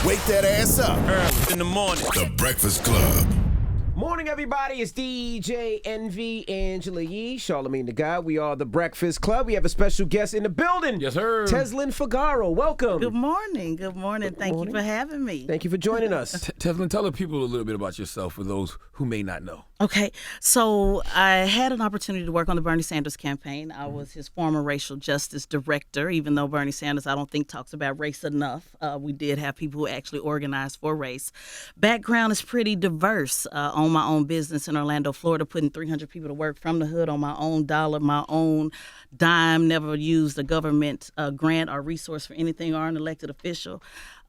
Wake that ass up. Early in the morning. The Breakfast Club. Morning, everybody. It's DJ Envy, Angela Yee, Charlamagne the God. We are the Breakfast Club. We have a special guest in the building. Yes, sir. Tezlyn Figaro. Welcome. Good morning. Good morning. Thank you for having me. Thank you for joining us. Tezlyn, tell the people a little bit about yourself for those who may not know. Okay, so I had an opportunity to work on the Bernie Sanders campaign. I was his former racial justice director, even though Bernie Sanders, I don't think, talks about race enough. We did have people who actually organized for race. Background is pretty diverse. Own my own business in Orlando, Florida, putting 300 people to work from the hood on my own dollar, my own dime, never used a government grant or resource for anything or an elected official.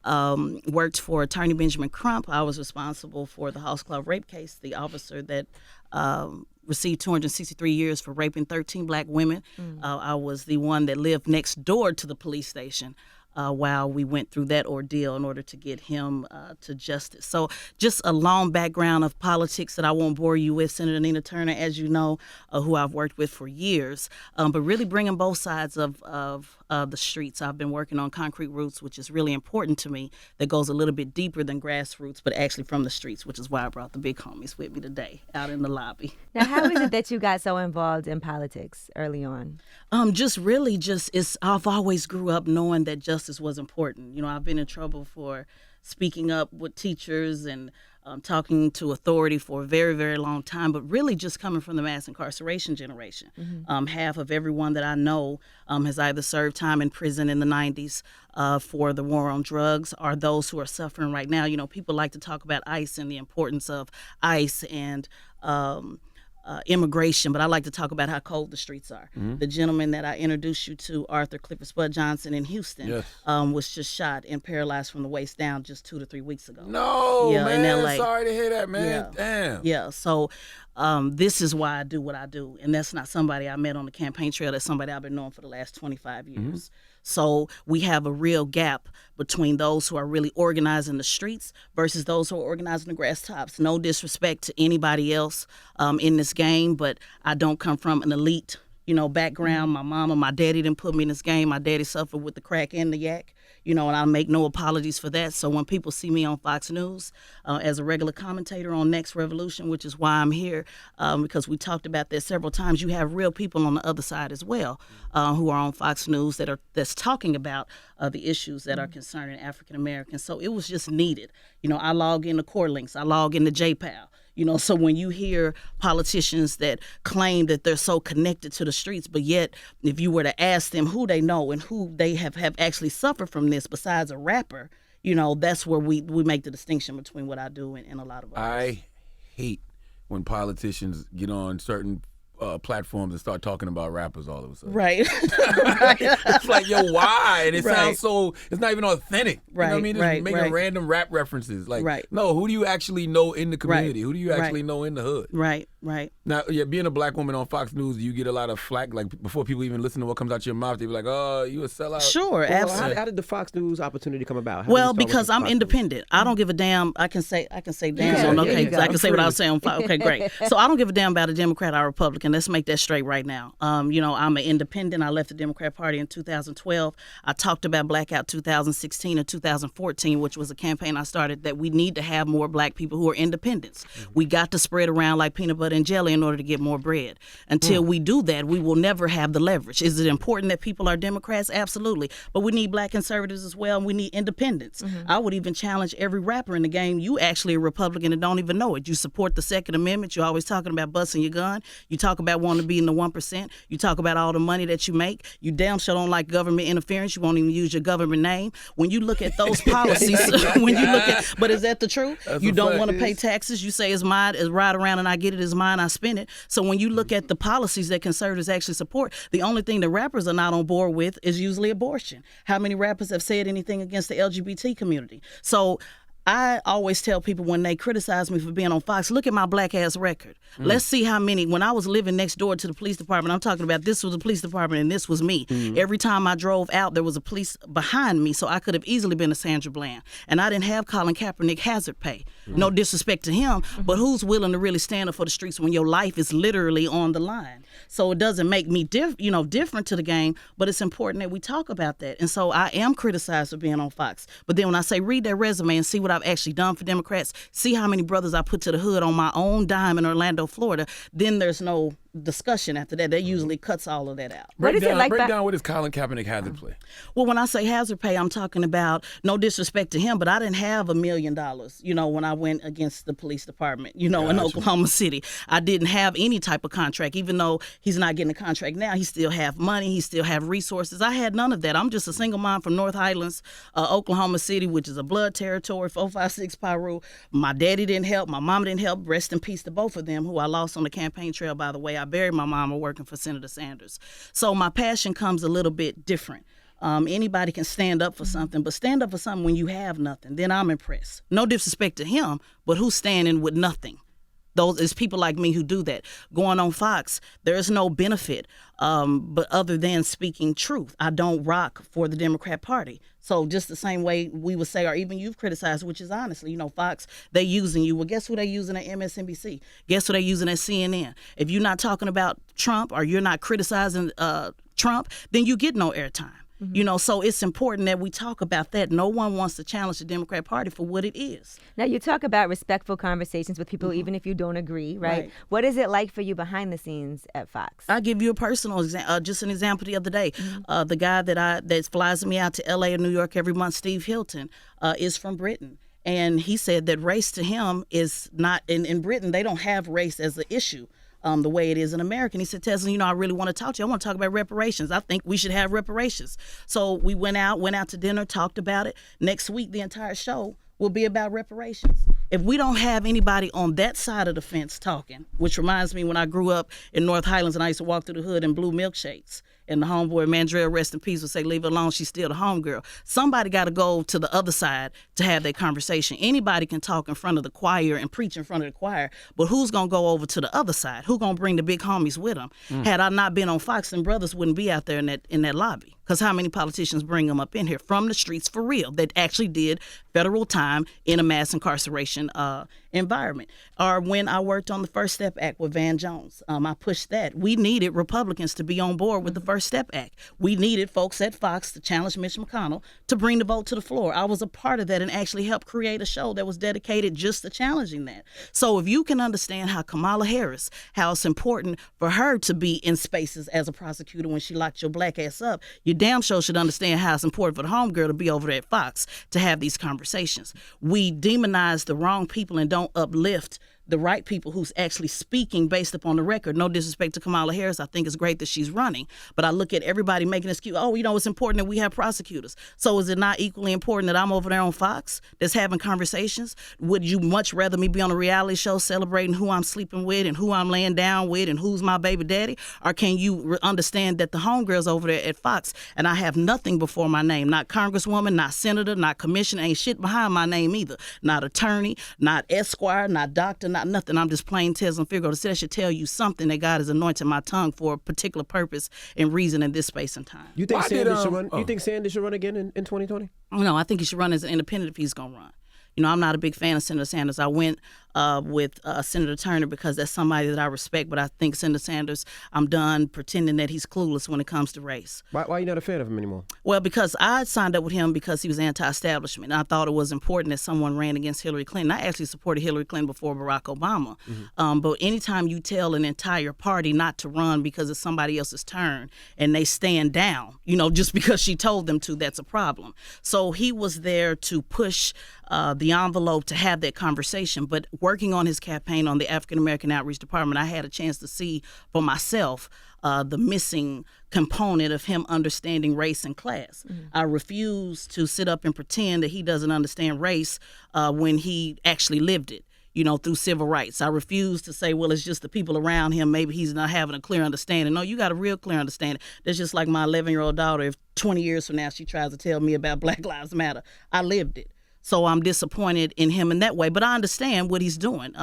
Worked for Attorney Benjamin Crump. I was responsible for the House Club rape case, the officer that received 263 years for raping 13 black women. I was the one that lived next door to the police station while we went through that ordeal in order to get him to justice. So just a long background of politics that I won't bore you with. Senator Nina Turner, as you know, who I've worked with for years, but really bringing both sides of the streets. I've been working on Concrete Roots, which is really important to me, that goes a little bit deeper than grassroots, but actually from the streets, which is why I brought the big homies with me today out in the lobby. Now, how is it that you got so involved in politics early on? I've always grew up knowing that justice was important. You know, I've been in trouble for speaking up with teachers and talking to authority for a very, very long time, but really just coming from the mass incarceration generation. Half of everyone that I know has either served time in prison in the 90s for the war on drugs, or those who are suffering right now. You know, people like to talk about ICE and the importance of ICE and immigration, but I like to talk about how cold the streets are. The gentleman that I introduced you to, Arthur Clifford Spud Johnson in Houston, was just shot and paralyzed from the waist down just 2 to 3 weeks ago. No, man. In LA. Sorry to hear that, man. Damn. Yeah, so this is why I do what I do. And that's not somebody I met on the campaign trail. That's somebody I've been knowing for the last 25 years. So we have a real gap between those who are really organizing the streets versus those who are organizing the grass tops. No disrespect to anybody else in this game, but I don't come from an elite, background. My mama, my daddy didn't put me in this game. My daddy suffered with the crack and the yak, and I make no apologies for that. So when people see me on Fox News as a regular commentator on Next Revolution, which is why I'm here, because we talked about this several times, you have real people on the other side as well who are on Fox News that's talking about the issues that are concerning African Americans. So it was just needed. I log into Corlinks, I log into JPAL. So when you hear politicians that claim that they're so connected to the streets, but yet if you were to ask them who they know and who they have actually suffered from this besides a rapper, that's where we make the distinction between what I do and a lot of others. I hate when politicians get on certain platforms and start talking about rappers all of a sudden. Right. It's like, yo, why? And it sounds so, it's not even authentic. Right. You know what I mean? Just making random rap references. Like, no, who do you actually know in the community? Who do you actually know in the hood? Right. Now, being a black woman on Fox News, you get a lot of flack. Like, before people even listen to what comes out your mouth, they be like, oh, you a sellout. Sure, absolutely. How did the Fox News opportunity come about? Well, because I'm independent. I don't give a damn. I can say damn. Okay, I can say what I was saying on Fox. Okay, great. So I don't give a damn about a Democrat or a Republican. Let's make that straight right now. I'm an independent. I left the Democrat Party in 2012. I talked about Blackout 2016 and 2014, which was a campaign I started that we need to have more black people who are independents. We got to spread around like peanut butter and jelly in order to get more bread. Until we do that, we will never have the leverage. Is it important that people are Democrats? Absolutely. But we need black conservatives as well, and we need independents. I would even challenge every rapper in the game. You actually a Republican and don't even know it. You support the Second Amendment. You're always talking about busting your gun. You talk about wanting to be in the 1%. You talk about all the money that you make. You damn sure don't like government interference. You won't even use your government name. When you look at those policies, but is that the truth? That's you don't want to pay taxes. You say it's mine, it's ride around and I get it, it's mine, I spend it. So when you look at the policies that conservatives actually support, the only thing that rappers are not on board with is usually abortion. How many rappers have said anything against the LGBT community? So I always tell people when they criticize me for being on Fox, look at my black ass record. Let's see how many, when I was living next door to the police department, I'm talking about this was the police department and this was me. Every time I drove out, there was a police behind me, so I could have easily been a Sandra Bland. And I didn't have Colin Kaepernick hazard pay. No disrespect to him, but who's willing to really stand up for the streets when your life is literally on the line? So it doesn't make me different to the game, but it's important that we talk about that. And so I am criticized for being on Fox. But then when I say read that resume and see what I've actually done for Democrats, see how many brothers I put to the hood on my own dime in Orlando, Florida, then there's no discussion after that. That usually cuts all of that out. Break down what is Colin Kaepernick hazard pay? Well, when I say hazard pay, I'm talking about, no disrespect to him, but I didn't have $1 million, when I went against the police department, in Oklahoma City. I didn't have any type of contract. Even though he's not getting a contract now, he still have money, he still have resources. I had none of that. I'm just a single mom from North Highlands, Oklahoma City, which is a blood territory, 456 Piru. My daddy didn't help, my mama didn't help. Rest in peace to both of them, who I lost on the campaign trail, by the way. I buried my mama working for Senator Sanders. So my passion comes a little bit different. Anybody can stand up for something, but stand up for something when you have nothing. Then I'm impressed. No disrespect to him, but who's standing with nothing? Those is people like me who do that. Going on Fox, there is no benefit, but other than speaking truth. I don't rock for the Democrat Party. So just the same way we would say, or even you've criticized, which is honestly, Fox, they using you. Well, guess who they using at MSNBC? Guess who they using at CNN? If you're not talking about Trump or you're not criticizing Trump, then you get no airtime. So it's important that we talk about that. No one wants to challenge the Democrat Party for what it is. Now, you talk about respectful conversations with people, even if you don't agree, right? What is it like for you behind the scenes at Fox? I'll give you a personal example, just an example the other day. The guy that flies me out to L.A. or New York every month, Steve Hilton, is from Britain. And he said that race to him is not, in Britain, they don't have race as an issue. The way it is in America. And he said, Tezlyn, I really want to talk to you. I want to talk about reparations. I think we should have reparations. So we went out to dinner, talked about it. Next week, the entire show will be about reparations. If we don't have anybody on that side of the fence talking, which reminds me when I grew up in North Highlands and I used to walk through the hood in blue milkshakes, and the homeboy, Mandrell, rest in peace, would say, leave her alone, she's still the homegirl. Somebody got to go to the other side to have that conversation. Anybody can talk in front of the choir and preach in front of the choir, but who's going to go over to the other side? Who's going to bring the big homies with them? Had I not been on Fox, then brothers wouldn't be out there in that lobby. Because how many politicians bring them up in here from the streets for real that actually did federal time in a mass incarceration environment? Or when I worked on the First Step Act with Van Jones, I pushed that. We needed Republicans to be on board with the First Step Act. We needed folks at Fox to challenge Mitch McConnell to bring the vote to the floor. I was a part of that and actually helped create a show that was dedicated just to challenging that. So if you can understand how Kamala Harris, how it's important for her to be in spaces as a prosecutor when she locked your black ass up, you damn sure should understand how it's important for the homegirl to be over there at Fox to have these conversations. We demonize the wrong people and don't uplift the right people who's actually speaking based upon the record. No disrespect to Kamala Harris. I think it's great that she's running. But I look at everybody making an excuse. Oh, it's important that we have prosecutors. So is it not equally important that I'm over there on Fox that's having conversations? Would you much rather me be on a reality show celebrating who I'm sleeping with and who I'm laying down with and who's my baby daddy? Or can you understand that the homegirl's over there at Fox and I have nothing before my name? Not congresswoman, not senator, not commissioner, ain't shit behind my name either. Not attorney, not esquire, not doctor, not nothing. I'm just plain Tezlyn Figaro. That should tell you something that God has anointed my tongue for a particular purpose and reason in this space and time. You think Sanders should run? You think Sanders should run again in 2020? No, I think he should run as an independent if he's going to run. I'm not a big fan of Senator Sanders. I went with Senator Turner because that's somebody that I respect, but I think Senator Sanders, I'm done pretending that he's clueless when it comes to race. Why are you not a fan of him anymore? Well, because I signed up with him because he was anti-establishment. And I thought it was important that someone ran against Hillary Clinton. I actually supported Hillary Clinton before Barack Obama. But anytime you tell an entire party not to run because it's somebody else's turn and they stand down, just because she told them to, that's a problem. So he was there to push the envelope to have that conversation. But working on his campaign on the African American Outreach Department, I had a chance to see for myself the missing component of him understanding race and class. I refuse to sit up and pretend that he doesn't understand race when he actually lived it. Through civil rights. I refuse to say, well, it's just the people around him. Maybe he's not having a clear understanding. No, you got a real clear understanding. That's just like my 11-year-old daughter. If 20 years from now she tries to tell me about Black Lives Matter, I lived it. So I'm disappointed in him in that way. But I understand what he's doing.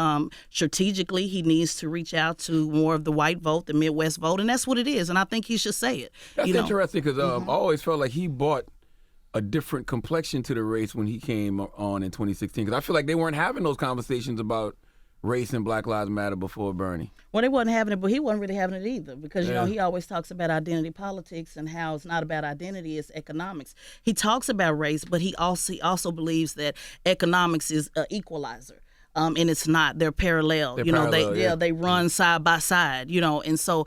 Strategically, he needs to reach out to more of the white vote, the Midwest vote, and that's what it is. And I think he should say it. That's interesting because I always felt like he brought a different complexion to the race when he came on in 2016. Because I feel like they weren't having those conversations about race and Black Lives Matter before Bernie. Well, they wasn't having it, but he wasn't really having it either because, you know, he always talks about identity politics and how it's not about identity, it's economics. He talks about race, but he also believes that economics is an equalizer. And it's not. They're parallel. They run side by side, you know. And so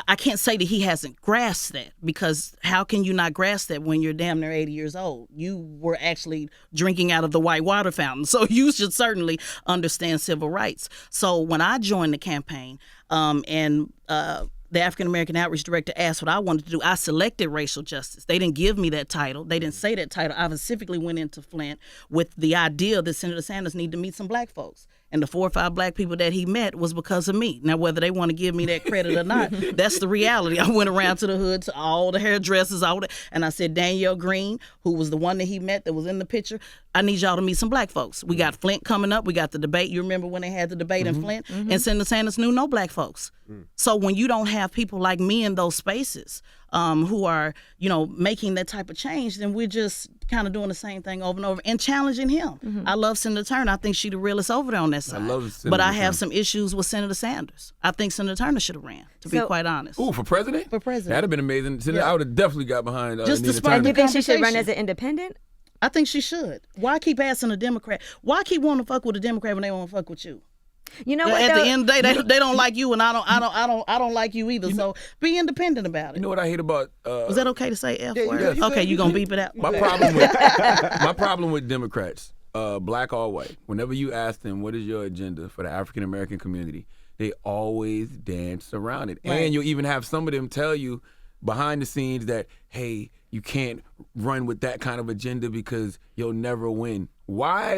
I can't say that he hasn't grasped that, because how can you not grasp that when you're damn near 80 years old? You were actually drinking out of the white water fountain. So you should certainly understand civil rights. So when I joined the campaign the African American Outreach Director asked what I wanted to do, I selected racial justice. They didn't give me that title. They didn't say that title. I specifically went into Flint with the idea that Senator Sanders needed to meet some black folks. And the 4 or 5 black people that he met was because of me. Now, whether they want to give me that credit or not, that's the reality. I went around to the hood, to all the hairdressers, and I said, Danielle Green, who was the one that he met that was in the picture, I need y'all to meet some black folks. We got Flint coming up. We got the debate. You remember when they had the debate in Flint? And Senator Sanders knew no black folks. So when you don't have people like me in those spaces who are, you know, making that type of change, then we're just kind of doing the same thing over and over and challenging him. I love Senator Turner. I think she's the realest over there on that side. I love Senator But I have Turner. some issues with Senator Sanders. I think Senator Turner should have ran, to be quite honest. Ooh, for president? For president. That'd have been amazing. I would have definitely got behind Just Nina despite Turner. Do you think she should run conversation. as an independent? I think she should. Why keep asking a Democrat? Why keep wanting to fuck with a Democrat when they want to fuck with you? You know what? At though? the end of the day, they don't like you, and I don't like you either. So be independent about it. You know what I hate about Was that okay to say F word? yes. Okay, you gonna beep it out. my problem with Democrats, black or white, whenever you ask them what is your agenda for the African American community, they always dance around it. Right. And you'll even have some of them tell you behind the scenes that, hey, you can't run with that kind of agenda because you'll never win. Why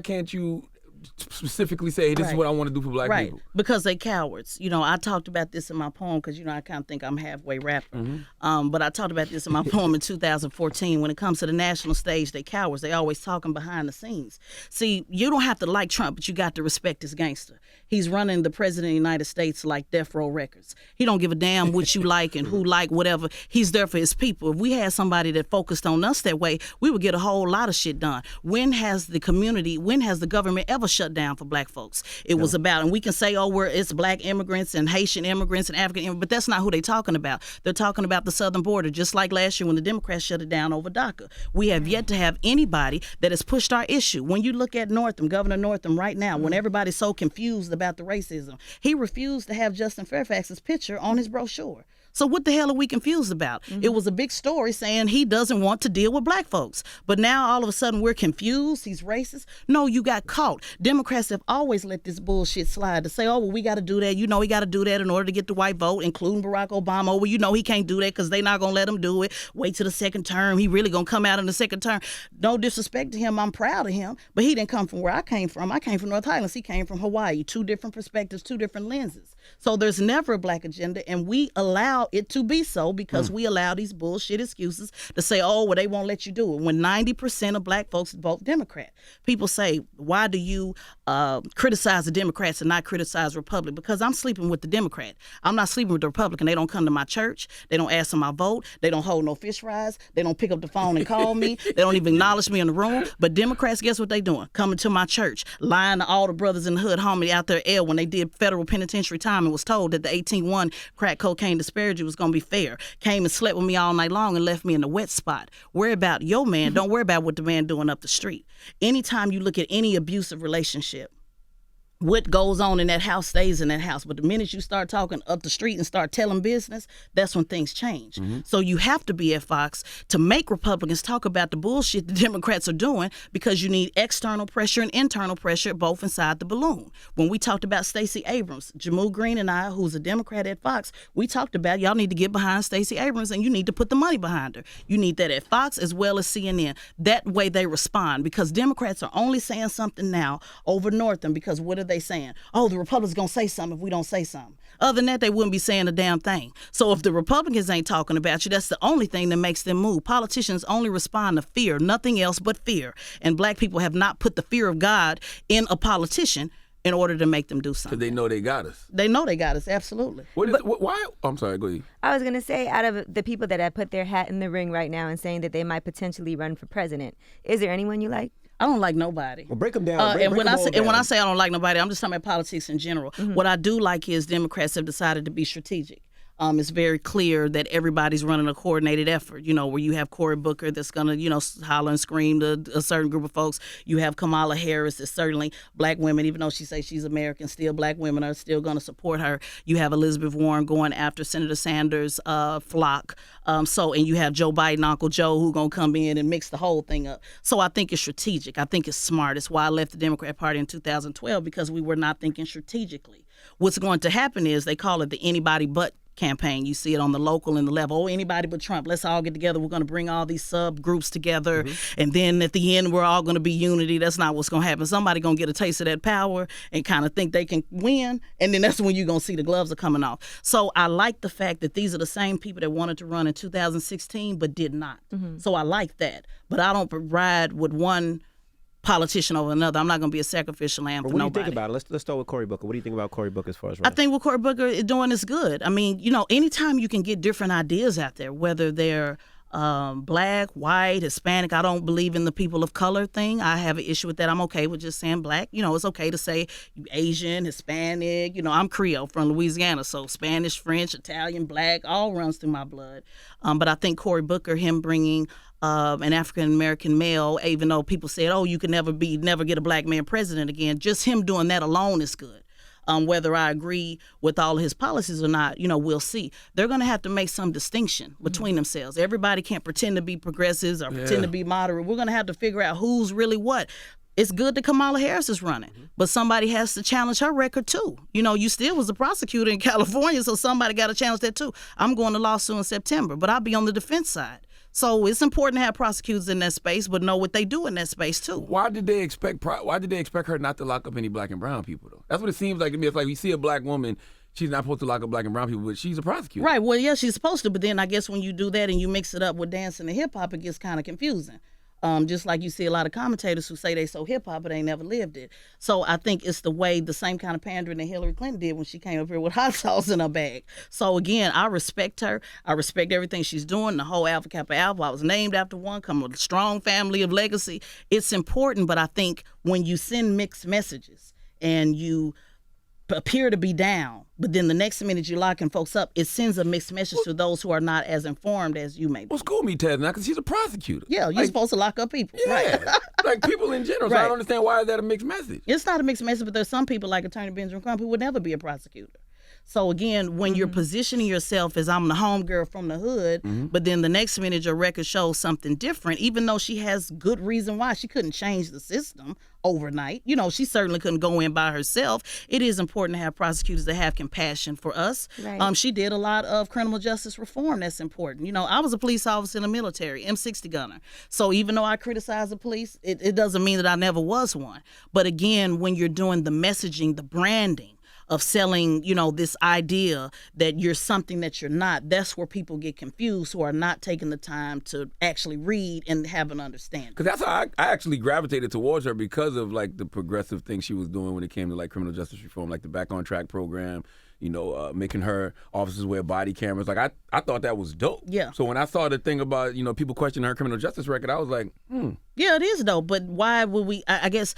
can't you specifically say, hey, this is what I want to do for black people? Because they cowards. You know, I talked about this in my poem because, you know, I kind of think I'm halfway rapper. But I talked about this in my poem in 2014. When it comes to the national stage, they cowards. They always talking behind the scenes. See, you don't have to like Trump, but you got to respect this gangster. He's running the president of the United States like Death Row Records. He don't give a damn what you like and who like whatever. He's there for his people. If we had somebody that focused on us that way, we would get a whole lot of shit done. When has the government ever shut down for black folks? It was about, and we can say, it's black immigrants and Haitian immigrants and African immigrants, but that's not who they're talking about. They're talking about the southern border, just like last year when the Democrats shut it down over DACA. We have yet to have anybody that has pushed our issue. When you look at Northam, Governor Northam right now, when everybody's so confused about the racism, he refused to have Justin Fairfax's picture on his brochure. So what the hell are we confused about? It was a big story saying he doesn't want to deal with black folks. But now all of a sudden we're confused. He's racist. No, you got caught. Democrats have always let this bullshit slide to say, we got to do that. You know, we got to do that in order to get the white vote, including Barack Obama. You know, he can't do that because they're not going to let him do it. Wait till the second term. He really going to come out in the second term. No disrespect to him. I'm proud of him. But he didn't come from where I came from. I came from North Highlands. He came from Hawaii. 2 different perspectives, 2 different lenses. So there's never a black agenda, and we allow it to be so because we allow these bullshit excuses to say, they won't let you do it. When 90% of black folks vote Democrat. People say, why do you criticize the Democrats and not criticize Republic? Because I'm sleeping with the Democrat. I'm not sleeping with the Republican. They don't come to my church. They don't ask for my vote. They don't hold no fish fries. They don't pick up the phone and call me. They don't even acknowledge me in the room. But Democrats, guess what they doing? Coming to my church, lying to all the brothers in the hood, homie out there, when they did federal penitentiary time and was told that the 18-1 crack cocaine disparity was going to be fair. Came and slept with me all night long and left me in the wet spot. Worry about your man. Don't worry about what the man doing up the street. Anytime you look at any abusive relationship, what goes on in that house stays in that house. But the minute you start talking up the street and start telling business, that's when things change. So you have to be at Fox to make Republicans talk about the bullshit the Democrats are doing, because you need external pressure and internal pressure both inside the balloon. When we talked about Stacey Abrams, Jamul Green and I, who's a Democrat at Fox, we talked about y'all need to get behind Stacey Abrams and you need to put the money behind her. You need that at Fox as well as CNN. That way they respond, because Democrats are only saying something now over Northam because what are they they saying? Oh, the Republicans gonna say something if we don't say something. Other than that, they wouldn't be saying a damn thing. So if the Republicans ain't talking about you, that's the only thing that makes them move. Politicians only respond to fear, nothing else but fear. And black people have not put the fear of God in a politician in order to make them do something. Because they know they got us. They know they got us, absolutely. Why? I'm sorry, go ahead. I was going to say, out of the people that have put their hat in the ring right now and saying that they might potentially run for president, is there anyone you like? I don't like nobody. Well, break them down. When I say I don't like nobody, I'm just talking about politics in general. Mm-hmm. What I do like is Democrats have decided to be strategic. It's very clear that everybody's running a coordinated effort, where you have Cory Booker that's going to, holler and scream to a certain group of folks. You have Kamala Harris that's certainly black women, even though she says she's American, still black women are still going to support her. You have Elizabeth Warren going after Senator Sanders' flock. And you have Joe Biden, Uncle Joe, who's going to come in and mix the whole thing up. So I think it's strategic. I think it's smart. It's why I left the Democrat Party in 2012, because we were not thinking strategically. What's going to happen is they call it the anybody but campaign. You see it on the local and the level. Oh, anybody but Trump. Let's all get together. We're going to bring all these subgroups together. Mm-hmm. And then at the end, we're all going to be unity. That's not what's going to happen. Somebody going to get a taste of that power and kind of think they can win. And then that's when you're going to see the gloves are coming off. So I like the fact that these are the same people that wanted to run in 2016 but did not. Mm-hmm. So I like that. But I don't ride with one politician over another. I'm not going to be a sacrificial lamb for nobody. What do you think about it? Let's start with Cory Booker. What do you think about Cory Booker as far as running? I think what Cory Booker is doing is good. I mean, anytime you can get different ideas out there, whether they're black, white, Hispanic. I don't believe in the people of color thing. I have an issue with that. I'm okay with just saying black. It's okay to say you Asian, Hispanic. I'm Creole from Louisiana, so Spanish, French, Italian, black, all runs through my blood. But I think Cory Booker, him bringing an African-American male, even though people said, oh, you can never get a black man president again, just him doing that alone is good. Whether I agree with all of his policies or not, we'll see. They're going to have to make some distinction between themselves. Everybody can't pretend to be progressives or pretend to be moderate. We're going to have to figure out who's really what. It's good that Kamala Harris is running, but somebody has to challenge her record too. You still was a prosecutor in California, so somebody got to challenge that too. I'm going to lawsuit in September, but I'll be on the defense side. So it's important to have prosecutors in that space, but know what they do in that space too. Why did they expect her not to lock up any black and brown people though? That's what it seems like to me. It's like you see a black woman, she's not supposed to lock up black and brown people, but she's a prosecutor. Right. Well, yeah, she's supposed to, but then I guess when you do that and you mix it up with dancing and hip hop, it gets kind of confusing. Just like you see a lot of commentators who say they so hip-hop, but they never lived it. So I think it's the same kind of pandering that Hillary Clinton did when she came up here with hot sauce in her bag. So again, I respect her. I respect everything she's doing, the whole Alpha Kappa Alpha. I was named after one, come with a strong family of legacy. It's important, but I think when you send mixed messages and you appear to be down, but then the next minute you're locking folks up, it sends a mixed message to those who are not as informed as you may be. Well, school me, Tezlyn, because she's a prosecutor. Yeah, you're supposed to lock up people. Yeah, right. Like people in general. So I don't understand why is that a mixed message. It's not a mixed message, but there's some people like Attorney Benjamin Crump who would never be a prosecutor. So again, when you're positioning yourself as I'm the homegirl from the hood, but then the next minute your record shows something different, even though she has good reason why she couldn't change the system overnight. She certainly couldn't go in by herself. It is important to have prosecutors that have compassion for us. Right. She did a lot of criminal justice reform that's important. I was a police officer in the military, M60 gunner. So even though I criticize the police, it doesn't mean that I never was one. But again, when you're doing the messaging, the branding, of selling, this idea that you're something that you're not, that's where people get confused who are not taking the time to actually read and have an understanding. Because that's how I actually gravitated towards her because of, like, the progressive things she was doing when it came to, like, criminal justice reform, like the Back on Track program, making her officers wear body cameras. Like, I thought that was dope. Yeah. So when I saw the thing about, people questioning her criminal justice record, I was like, Yeah, it is dope, but why would we, I guess,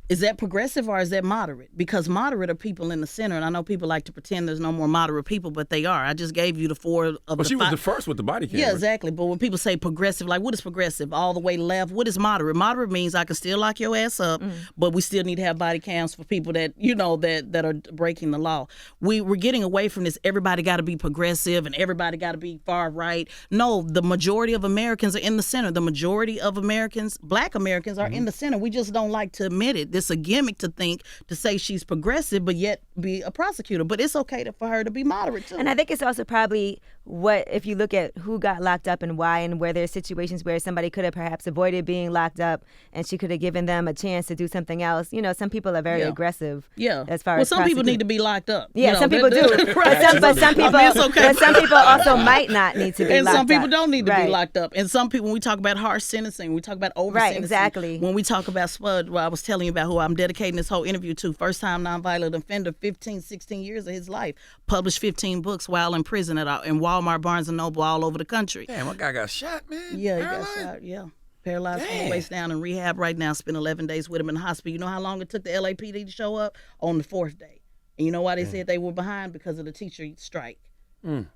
is that progressive or is that moderate? Because moderate are people in the center, and I know people like to pretend there's no more moderate people, but they are. I just gave you the four of the she was the first with the body camera. Yeah, exactly. But when people say progressive, like what is progressive? All the way left. What is moderate? Moderate means I can still lock your ass up, but we still need to have body cams for people that, that are breaking the law. We're getting away from this, everybody got to be progressive and everybody got to be far right. No, the majority of Americans are in the center. The majority of Americans, black Americans, are in the center. We just don't like to admit it. United. This a gimmick to say she's progressive, but yet be a prosecutor. But it's okay for her to be moderate too. And I think it's also probably if you look at who got locked up and why, and where there's situations where somebody could have perhaps avoided being locked up and she could have given them a chance to do something else. You know, some people are very aggressive. Yeah. As far as some people need to be locked up. Yeah, some people do. Right. But some people, but some people also might not need to be and locked up. some people don't need to be locked up. And some people, when we talk about harsh sentencing, we talk about over sentencing. Right, exactly. When we talk about Spud, I was telling you about who I'm dedicating this whole interview to, first time nonviolent offender, 15, 16 years of his life, published 15 books while in prison in Walmart, Barnes & Noble, all over the country. Damn, my guy got shot, man. Yeah, he got shot, yeah. Paralyzed from the waist down, in rehab right now. Spent 11 days with him in the hospital. You know how long it took the LAPD to show up? On the 4th day. And you know why they said they were behind? Because of the teacher strike.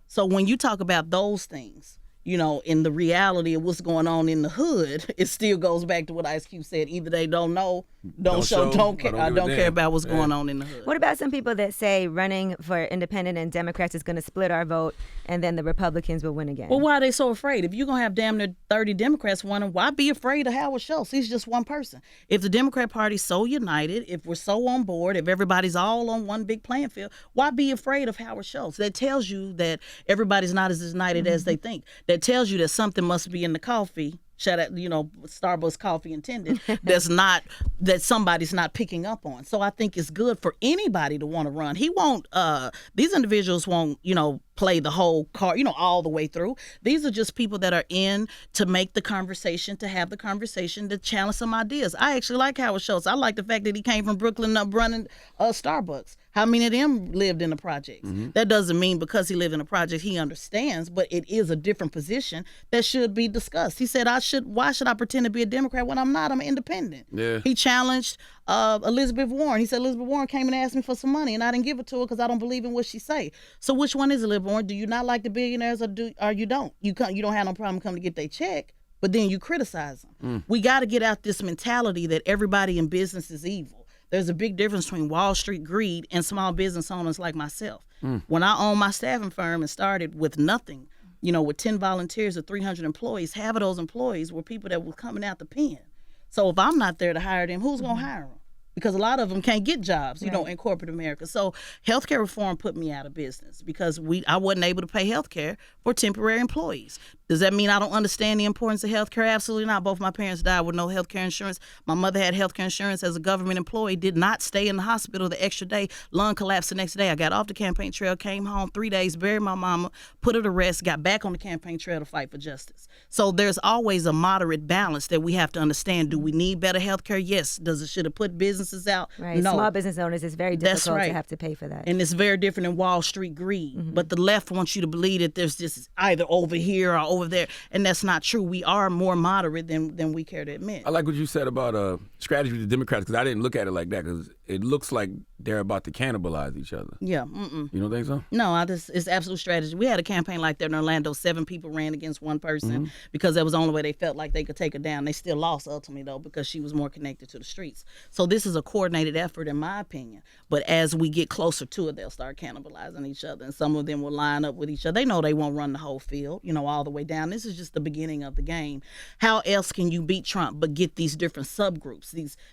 So when you talk about those things, you know, in the reality of what's going on in the hood, it still goes back to what Ice Cube said. Either they don't know, don't care about what's going on in the hood. What about some people that say running for independent and Democrats is going to split our vote and then the Republicans will win again? Well, why are they so afraid? If you're going to have damn near 30 Democrats winning, why be afraid of Howard Schultz? He's just one person. If the Democrat Party's so united, if we're so on board, if everybody's all on one big playing field, why be afraid of Howard Schultz? That tells you that everybody's not as united as they think. That tells you that something must be in the coffee. Shout out, you know, Starbucks coffee intended. That somebody's not picking up on. So I think it's good for anybody to want to run. He won't. These individuals won't, you know, play the whole card, you know, all the way through. These are just people that are in to make the conversation, to have the conversation, to challenge some ideas. I actually like Howard Schultz. I like the fact that he came from Brooklyn up running Starbucks. How many of them lived in the projects? That doesn't mean because he lived in the project he understands, but it is a different position that should be discussed. He said, why should I pretend to be a Democrat when I'm not? I'm an independent. Yeah. He challenged Elizabeth Warren. He said Elizabeth Warren came and asked me for some money and I didn't give it to her because I don't believe in what she say. So which one is Elizabeth Warren? Do you not like the billionaires or you don't? You don't have no problem coming to get their check, but then you criticize them. We got to get out this mentality that everybody in business is evil. There's a big difference between Wall Street greed and small business owners like myself. When I owned my staffing firm and started with nothing, you know, with 10 volunteers or 300 employees, half of those employees were people that were coming out the pen. So if I'm not there to hire them, who's going to hire them? Because a lot of them can't get jobs, you know, in corporate America. So healthcare reform put me out of business because I wasn't able to pay healthcare for temporary employees. Does that mean I don't understand the importance of healthcare? Absolutely not. Both my parents died with no healthcare insurance. My mother had healthcare insurance as a government employee, did not stay in the hospital the extra day. Lung collapsed the next day. I got off the campaign trail, came home 3 days, buried my mama, put her to rest, got back on the campaign trail to fight for justice. So there's always a moderate balance that we have to understand. Do we need better healthcare? Yes. Should it put businesses out? Right. No. Small business owners, it's very difficult to have to pay for that. And it's very different in Wall Street greed. But the left wants you to believe that there's just either over here or over there. And that's not true. We are more moderate than we care to admit. I like what you said about strategy with the Democrats because I didn't look at it like that because it looks like they're about to cannibalize each other. Yeah. You don't think so? No, it's absolute strategy. We had a campaign like that in Orlando. 7 people ran against one person because that was the only way they felt like they could take her down. They still lost ultimately, though, because she was more connected to the streets. So this is a coordinated effort, in my opinion. But as we get closer to it, they'll start cannibalizing each other, and some of them will line up with each other. They know they won't run the whole field, you know, all the way down. This is just the beginning of the game. How else can you beat Trump but get these different subgroups,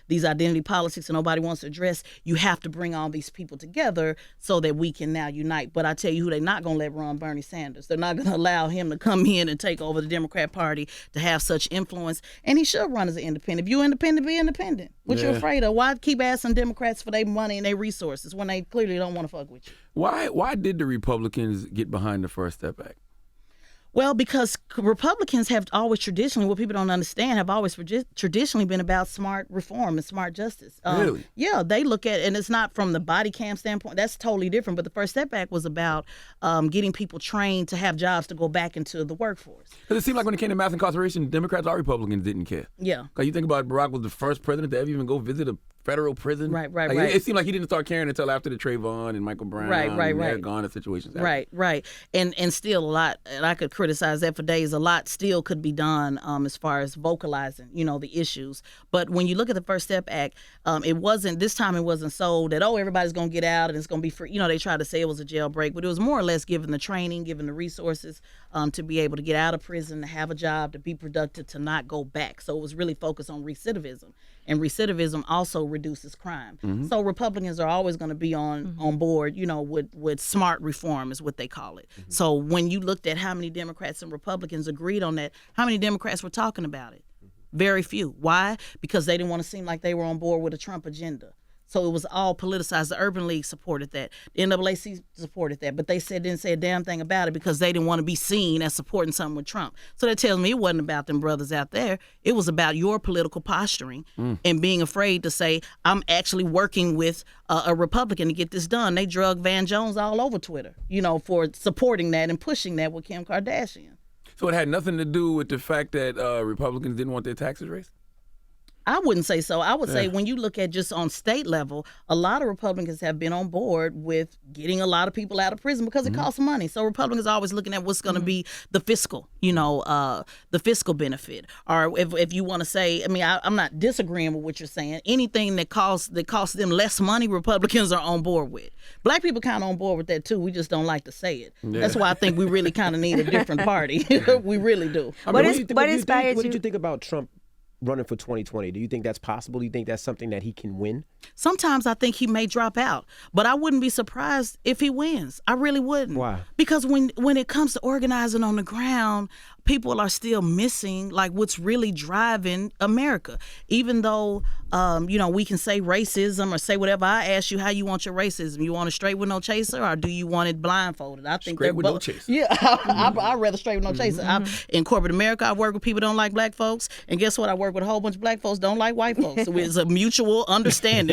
these identity politics that nobody wants to address? You have to bring all these people together so that we can now unite. But I tell you who they're not going to let run, Bernie Sanders. They're not going to allow him to come in and take over the Democrat Party to have such influence. And he should run as an independent. If you're independent, be independent. What you afraid of? Why keep asking Democrats for their money and their resources when they clearly don't want to fuck with you? Why did the Republicans get behind the First Step Act? Well, because Republicans have always traditionally, what people don't understand, have always traditionally been about smart reform and smart justice. Really? Yeah, they look at, and it's not from the body cam standpoint. That's totally different. But the First Step Act was about getting people trained to have jobs to go back into the workforce. Because it seemed like when it came to mass incarceration, Democrats or Republicans didn't care. Yeah. Because you think about Barack was the first president to ever even go visit a federal prison. Right. It seemed like he didn't start caring until after the Trayvon and Michael Brown and Eric Garner situations happened. Right. And still a lot, and I could criticize that for days, a lot still could be done as far as vocalizing, you know, the issues. But when you look at the First Step Act, it wasn't sold that, everybody's going to get out and it's going to be free. You know, they tried to say it was a jailbreak, but it was more or less given the training, given the resources to be able to get out of prison, to have a job, to be productive, to not go back. So it was really focused on recidivism. and recidivism also reduces crime. So Republicans are always going to be on board, with smart reform is what they call it. So when you looked at how many Democrats and Republicans agreed on that, how many Democrats were talking about it? Very few. Why? Because they didn't want to seem like they were on board with a Trump agenda. So it was all politicized. The Urban League supported that. The NAACP supported that. But they didn't say a damn thing about it because they didn't want to be seen as supporting something with Trump. So that tells me it wasn't about them brothers out there. It was about your political posturing and being afraid to say, I'm actually working with a Republican to get this done. They drug Van Jones all over Twitter, for supporting that and pushing that with Kim Kardashian. So it had nothing to do with the fact that Republicans didn't want their taxes raised? I wouldn't say so. I would say when you look at just on state level, a lot of Republicans have been on board with getting a lot of people out of prison because it costs money. So Republicans are always looking at what's going to be the fiscal, the fiscal benefit. Or if you want to say, I'm not disagreeing with what you're saying. Anything that costs them less money, Republicans are on board with. Black people kind of on board with that too. We just don't like to say it. Yeah. That's why I think we really kind of need a different party. We really do. What did you think about Trump running for 2020? Do you think that's possible? Do you think that's something that he can win? Sometimes I think he may drop out, but I wouldn't be surprised if he wins. I really wouldn't. Why? Because when it comes to organizing on the ground, people are still missing like what's really driving America. Even though we can say racism or say whatever. I ask you how you want your racism. You want it straight with no chaser, or do you want it blindfolded? I think straight with no chaser. Yeah, I'd rather straight with no chaser. In corporate America, I work with people who don't like black folks, and guess what? I work with a whole bunch of black folks don't like white folks. So it's a mutual understanding.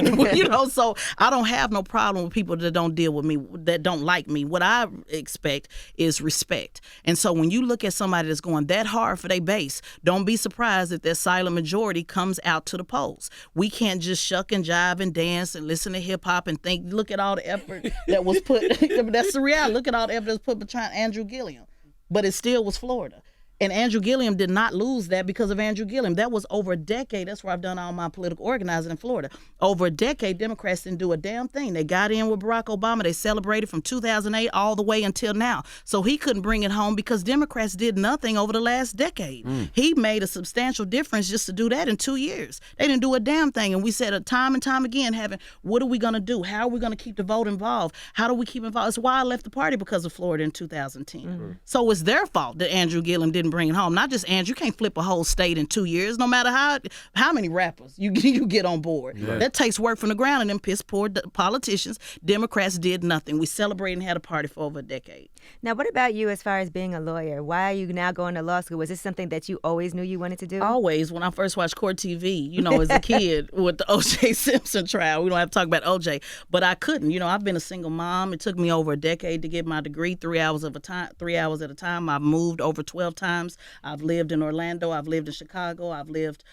So I don't have no problem with people that don't deal with me, that don't like me. What I expect is respect. And so when you look at somebody that's going that hard for their base, don't be surprised if that silent majority comes out to the polls. We can't just shuck and jive and dance and listen to hip hop and think, look at all the effort that was put. That's the reality. Look at all the effort that was put behind Andrew Gillum. But it still was Florida. And Andrew Gillum did not lose that because of Andrew Gillum. That was over a decade. That's where I've done all my political organizing in Florida. Over a decade, Democrats didn't do a damn thing. They got in with Barack Obama. They celebrated from 2008 all the way until now. So he couldn't bring it home because Democrats did nothing over the last decade. He made a substantial difference just to do that in 2 years. They didn't do a damn thing. And we said time and time again, what are we going to do? How are we going to keep the vote involved? How do we keep involved? It's why I left the party, because of Florida in 2010. So it's their fault that Andrew Gillum didn't bring it home. Not just Andrew. You can't flip a whole state in 2 years, no matter how many rappers you get on board. Right. That takes work from the ground, and them piss poor politicians. Democrats did nothing. We celebrated and had a party for over a decade. Now, what about you as far as being a lawyer? Why are you now going to law school? Was this something that you always knew you wanted to do? Always. When I first watched Court TV, as a kid with the O.J. Simpson trial. We don't have to talk about O.J., but I couldn't. I've been a single mom. It took me over a decade to get my degree, 3 hours at a time. I've moved over 12 times. I've lived in Orlando. I've lived in Chicago. I've lived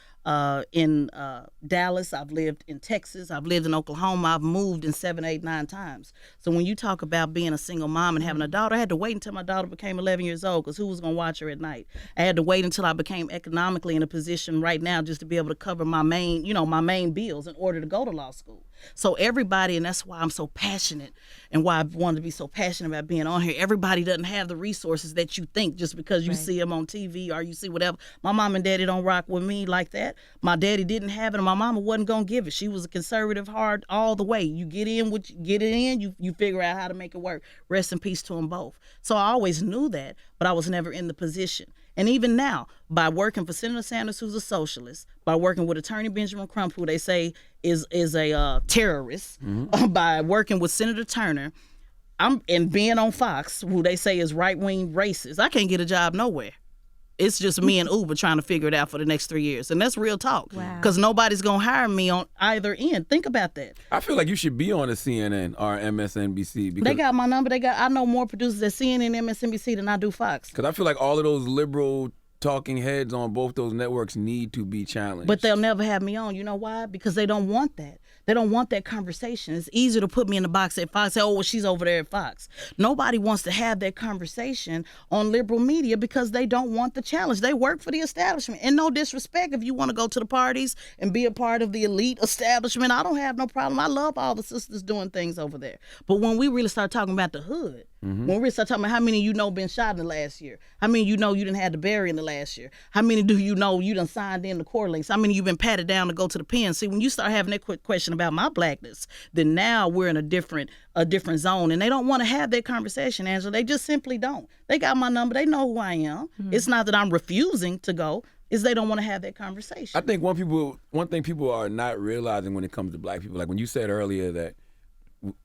in Dallas. I've lived in Texas. I've lived in Oklahoma. I've moved in 7, 8, 9 times. So when you talk about being a single mom and having a daughter, I had to wait until my daughter became 11 years old, because who was going to watch her at night? I had to wait until I became economically in a position right now just to be able to cover my main bills in order to go to law school. So everybody, and that's why I'm so passionate and why I wanted to be so passionate about being on here, everybody doesn't have the resources that you think just because you see them on TV or you see whatever. My mom and daddy don't rock with me like that. My daddy didn't have it, and my mama wasn't going to give it. She was a conservative hard all the way. You get in, you figure out how to make it work. Rest in peace to them both. So I always knew that, but I was never in the position. And even now, by working for Senator Sanders, who's a socialist, by working with Attorney Benjamin Crump, who they say is a terrorist, by working with Senator Turner, and being on Fox, who they say is right-wing racist, I can't get a job nowhere. It's just me and Uber trying to figure it out for the next 3 years. And that's real talk. Because nobody's going to hire me on either end. Think about that. I feel like you should be on a CNN or MSNBC. Because they got my number. I know more producers at CNN and MSNBC than I do Fox. Because I feel like all of those liberal talking heads on both those networks need to be challenged. But they'll never have me on. You know why? Because they don't want that. They don't want that conversation. It's easier to put me in the box at Fox. Say, oh, well, she's over there at Fox. Nobody wants to have that conversation on liberal media because they don't want the challenge. They work for the establishment. And no disrespect, if you want to go to the parties and be a part of the elite establishment, I don't have no problem. I love all the sisters doing things over there. But when we really start talking about the hood, When we start talking about how many you know been shot in the last year, how many you know you done had to bury in the last year, how many do you know you done signed in the court links, how many you been patted down to go to the pen. See, when you start having that quick question about my blackness, then now we're in a different zone, and they don't want to have that conversation, Angela. They just simply don't. They got my number. They know who I am. It's not that I'm refusing to go. Is they don't want to have that conversation. I think one thing people are not realizing when it comes to black people, like when you said earlier that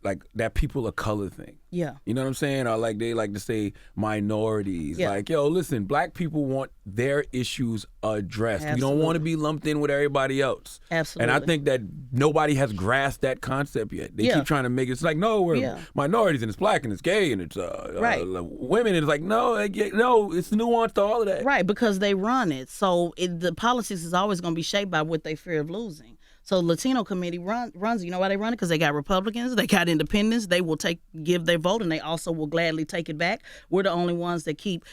like that people of color thing. Yeah. You know what I'm saying? Or like they like to say minorities. Yeah. Like, yo, listen, black people want their issues addressed. Absolutely. We don't want to be lumped in with everybody else. Absolutely. And I think that nobody has grasped that concept yet. They keep trying to make it's like, no, we're minorities and it's black and it's gay and it's women. And it's like, no, it's nuanced to all of that. Right, because they run it. So the politics is always going to be shaped by what they fear of losing. So Latino committee runs. You know why they run it? Because they got Republicans, they got independents. They will give their vote, and they also will gladly take it back. We're the only ones that keep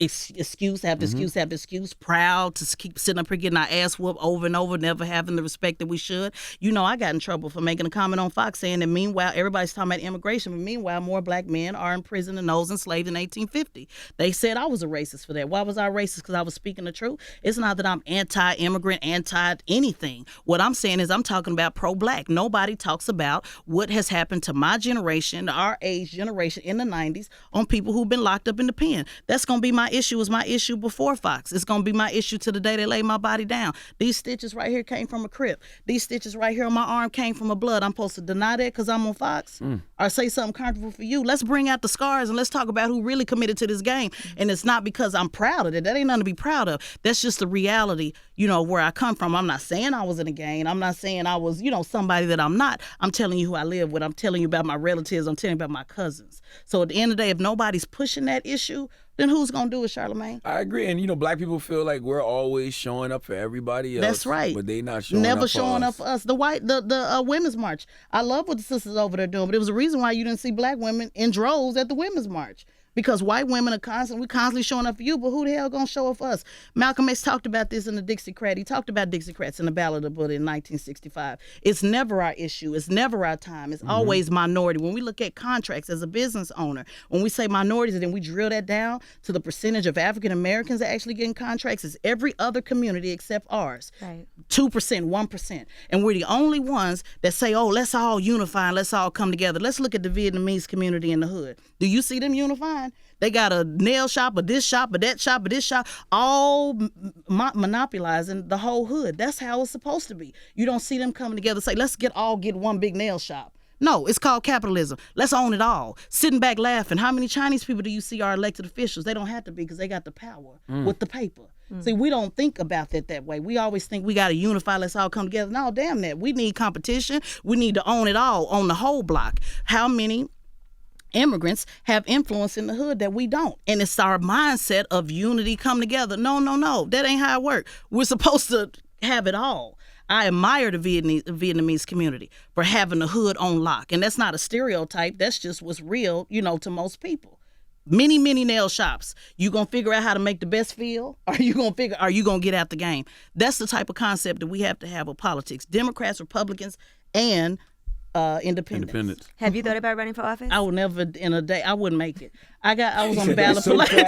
excuse after excuse, proud to keep sitting up here getting our ass whooped over and over, never having the respect that we should. You know, I got in trouble for making a comment on Fox saying that meanwhile everybody's talking about immigration, but meanwhile more black men are in prison than those enslaved in 1850. They said I was a racist for that. Why was I racist? Because I was speaking the truth. It's not that I'm anti-immigrant, anti-anything. What I'm saying is I'm talking about pro-black. Nobody talks about what has happened to my generation, our age generation in the 90s, on people who've been locked up in the pen. That's going to be my issue. Is my issue before Fox. It's going to be my issue to the day they lay my body down. These stitches right here came from a Crip. These stitches right here on my arm came from a blood. I'm supposed to deny that because I'm on Fox? Or say something comfortable for you? Let's bring out the scars and let's talk about who really committed to this game. And it's not because I'm proud of it. That ain't nothing to be proud of. That's just the reality, where I come from. I'm not saying I was in a gang. I'm not saying I was, somebody that I'm not. I'm telling you who I live with. I'm telling you about my relatives. I'm telling you about my cousins. So at the end of the day, if nobody's pushing that issue, then who's going to do it, Charlamagne? I agree. And, black people feel like we're always showing up for everybody else. That's right. But they not showing Never up showing for up for us. The Women's March. I love what the sisters over there doing, but it was a reason why you didn't see black women in droves at the Women's March. Because white women are constantly showing up for you, but who the hell gonna show up for us? Malcolm X talked about this in the Dixiecrat. He talked about Dixiecrats in the Ballad of Buddha in 1965. It's never our issue. It's never our time. It's always minority. When we look at contracts as a business owner, when we say minorities and then we drill that down to the percentage of African Americans that actually getting contracts, it's every other community except ours. Right. 2%, 1%. And we're the only ones that say, oh, let's all unify and let's all come together. Let's look at the Vietnamese community in the hood. Do you see them unifying? They got a nail shop, or this shop, or that shop, or this shop, all monopolizing the whole hood. That's how it's supposed to be. You don't see them coming together and say, let's get one big nail shop. No, it's called capitalism. Let's own it all. Sitting back laughing. How many Chinese people do you see are elected officials? They don't have to be because they got the power with the paper. See, we don't think about that way. We always think we got to unify, let's all come together. No, damn that. We need competition. We need to own it all, on the whole block. How many immigrants have influence in the hood that we don't? And it's our mindset of unity, come together. No. That ain't how it works. We're supposed to have it all. I admire the Vietnamese community for having the hood on lock. And that's not a stereotype. That's just what's real, to most people. Many nail shops. You gonna figure out how to make the best feel? Or are you gonna get out the game? That's the type of concept that we have to have with politics. Democrats, Republicans, and independents. Have you thought about running for office? I would never in a day. I wouldn't make it. I was on the ballot for like I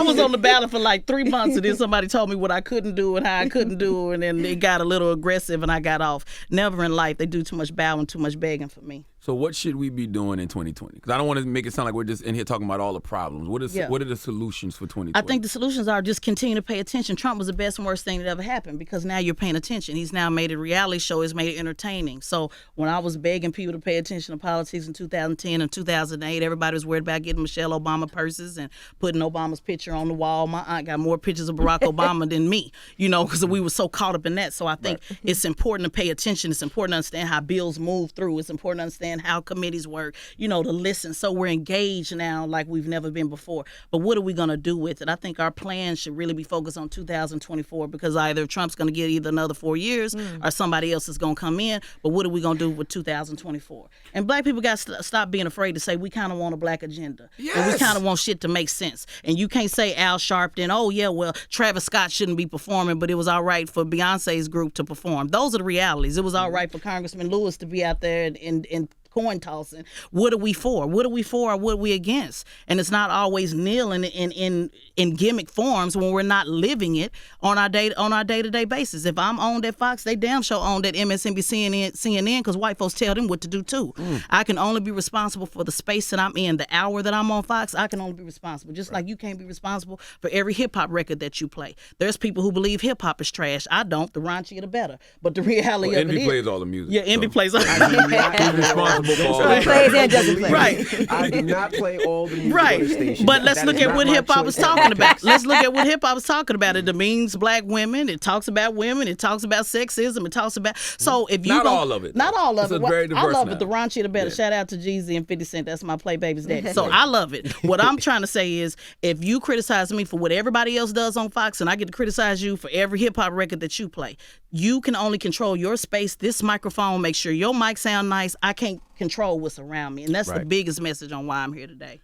was on the ballot for like 3 months, and then somebody told me what I couldn't do and how I couldn't do, and then it got a little aggressive, and I got off. Never in life. They do too much bowing, too much begging for me. So what should we be doing in 2020? Because I don't want to make it sound like we're just in here talking about all the problems. What are the solutions for 2020? I think the solutions are just continue to pay attention. Trump was the best and worst thing that ever happened because now you're paying attention. He's now made a reality show. He's made it entertaining. So when I was begging people to pay attention to politics in 2010 and 2008, everybody was worried about getting Michelle Obama purses and putting Obama's picture on the wall. My aunt got more pictures of Barack Obama than me, because we were so caught up in that. So I think it's important to pay attention. It's important to understand how bills move through. It's important to understand how committees work, to listen. So we're engaged now like we've never been before. But what are we going to do with it? I think our plan should really be focused on 2024 because either Trump's going to get either another 4 years or somebody else is going to come in. But what are we going to do with 2024? And black people got to stop being afraid to say we kind of want a black agenda. Yes. And we kind of want shit to make sense. And you can't say Al Sharpton, oh yeah, well, Travis Scott shouldn't be performing, but it was all right for Beyonce's group to perform. Those are the realities. It was all right for Congressman Lewis to be out there and coin tossing. What are we for? What are we for or what are we against? And it's not always kneeling in gimmick forms when we're not living it on our day-to-day basis. If I'm on that Fox, they damn sure own that MSNBC, CNN, because white folks tell them what to do too. I can only be responsible for the space that I'm in, the hour that I'm on Fox. I can only be responsible, just like you can't be responsible for every hip-hop record that you play. There's people who believe hip-hop is trash. I don't. The raunchier the better. But the reality of Envy it is, plays all the music. yeah, Envy plays all the He's responsible for all So he that. plays and doesn't play. Right. I do not play all the music on the Right, station. but let's That look is at not what my hip hop choice. was talking about. Let's look at what hip hop was talking about. It demeans black women. It talks about women. It talks about sexism. It talks about so if you Not gon- all of it, not though. all of It's it. a very I diverse love now. it. The raunchy the better. Yeah. Shout out to Jeezy and 50 Cent. That's my play baby's daddy. So I love it. What I'm trying to say is, if you criticize me for what everybody else does on Fox, and I get to criticize you for every hip hop record that you play, you can only control your space. This microphone, make sure your mic sound nice. I can't control what's around me, and that's the Right. biggest message on why I'm here today.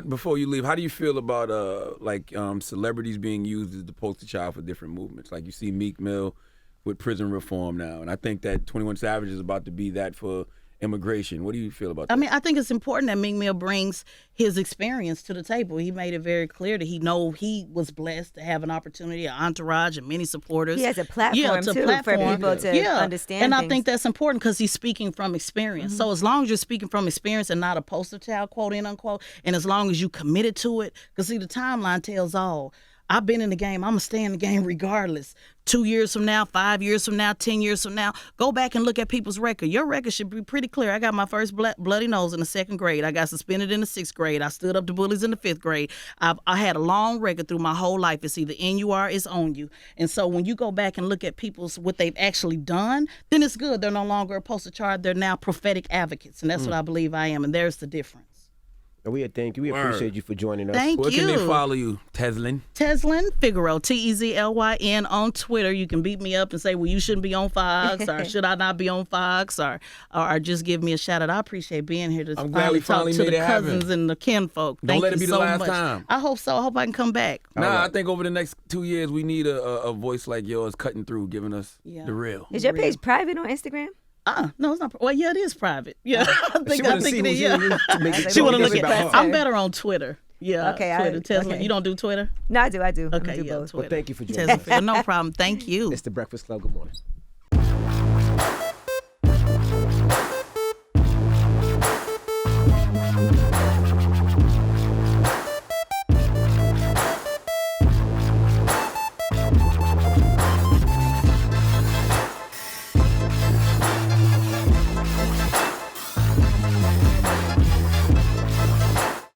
Before you leave, how do you feel about celebrities being used as the poster child for different movements? Like you see Meek Mill with prison reform now, and I think that 21 Savage is about to be that for immigration. What do you feel about that? I mean, I think it's important that Meek Mill brings his experience to the table. He made it very clear that he was blessed to have an opportunity, an entourage, and many supporters. He has a platform, it's a too, platform. for people to understand And I things. think that's important because he's speaking from experience. So as long as you're speaking from experience and not a poster child, quote unquote, and as long as you committed to it, because see, the timeline tells all. I've been in the game. I'm going to stay in the game regardless. 2 years from now, 5 years from now, 10 years from now, go back and look at people's record. Your record should be pretty clear. I got my first bloody nose in the 2nd grade. I got suspended in the 6th grade. I stood up to bullies in the 5th grade. I had a long record through my whole life. It's either in you or it's on you. And so when you go back and look at what they've actually done, then it's good. They're no longer a poster child. They're now prophetic advocates. And that's what I believe I am. And there's the difference. Thank you. We Word. appreciate you for joining us. Thank Where you. can they follow you, Tezlyn? Tezlyn Figaro, Tezlyn on Twitter. You can beat me up and say, well, you shouldn't be on Fox, or should I not be on Fox, or just give me a shout out. I appreciate being here to I'm glad we talk finally to made the it happen. cousins and the kinfolk. Don't Thank let it you be the so last much. time. I hope so. I hope I can come back. Nah, I think over the next 2 years we need a voice like yours cutting through, giving us the real. Is your page private on Instagram? No, it's not. Well, yeah, it is private. Yeah, I think wanna it see is. who's Yeah. in to make it She want to known look about at. her. I'm better on Twitter. Yeah. Okay, Twitter. Tezlyn. okay. You don't do Twitter? No, I do. I'm Okay. gonna do Yeah. both. Twitter. thank you for joining Tezlyn us. Figaro. No problem. Thank you. It's the Breakfast Club. Good morning.